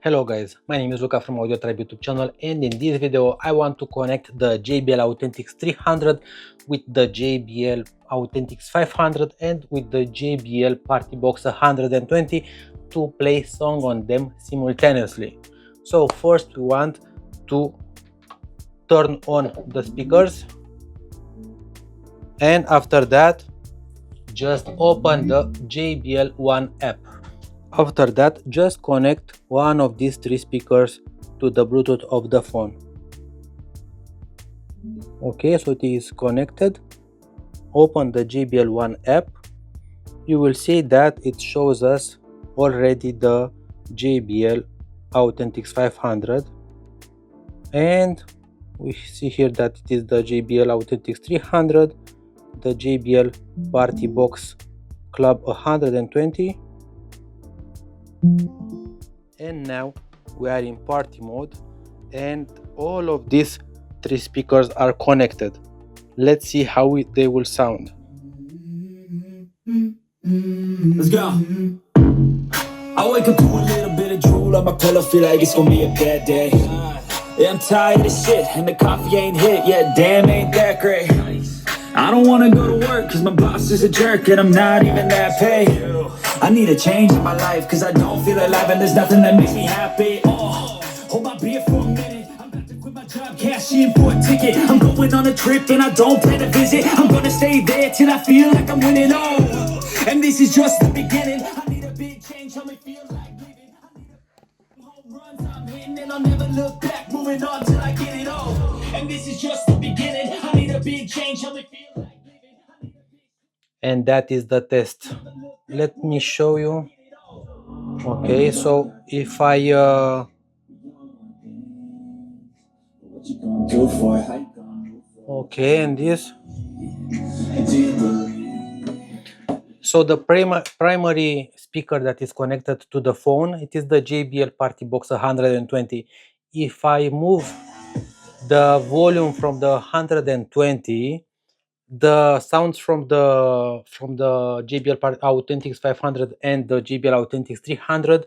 Hello guys, my name is Luca from AudioTribe YouTube channel, and in this video I want to connect the JBL Authentics 300 with the JBL Authentics 500 and with the JBL Partybox 120 to play song on them simultaneously. So first we want to turn on the speakers, and after that just open the JBL One app. After that, just connect one of these three speakers to the Bluetooth of the phone. Okay, so it is connected. Open the JBL One app. You will see that it shows us already the JBL Authentics 500, and we see here that it is the JBL Authentics 300, the JBL Partybox Club 120, and now we are in party mode and all of these three speakers are connected. Let's see how they will sound. Let's go. I wake up to a little bit of drool on my pillow, feel like it's gonna be a bad day. Yeah, I'm tired of shit and the coffee ain't hit yet, damn ain't that great. I don't wanna go to work cause my boss is a jerk and I'm not even that paid. I need a change in my life cause I don't feel alive and there's nothing that makes me happy. Oh, hold my beer for a minute, I'm about to quit my job, cash in for a ticket. I'm going on a trip and I don't plan to visit, I'm gonna stay there till I feel like I'm winning. Oh, and this is just the beginning. I need a big change, help me feel like living. I need a home runs I'm hitting and I'll never look back, moving on till I get it all. And this is just the beginning. I need a big change, help me feel like living. And that is the test. Let me show you. Okay, so if I okay, and this, so the primary speaker that is connected to the phone, it is the JBL Partybox 120. If I move the volume from the 120, the sounds from the JBL Authentics 500 and the JBL Authentics 300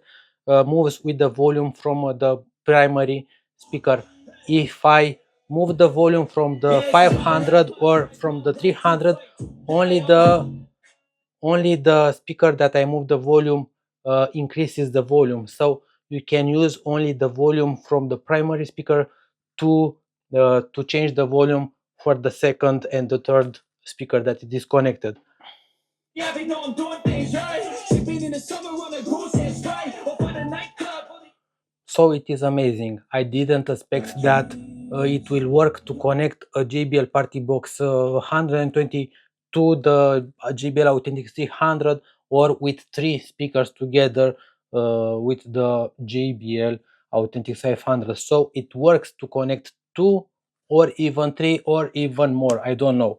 moves with the volume from the primary speaker. If I move the volume from the 500 or from the 300, only the speaker that I move the volume increases the volume. So you can use only the volume from the primary speaker to change the volume for the second and the third speaker that is disconnected. Yeah, they know I'm doing things right. Sipping in the summer on a goose and strike. Up on a nightclub. So it is amazing. I didn't expect that it will work to connect a JBL Partybox 120 to the JBL Authentics 300 or with three speakers together with the JBL Authentics 500. So it works to connect two or even three or even more. I don't know.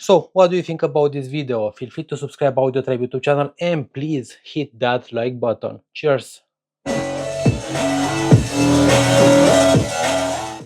So what do you think about this video? Feel free to subscribe to AudioTribe YouTube channel and please hit that like button. Cheers!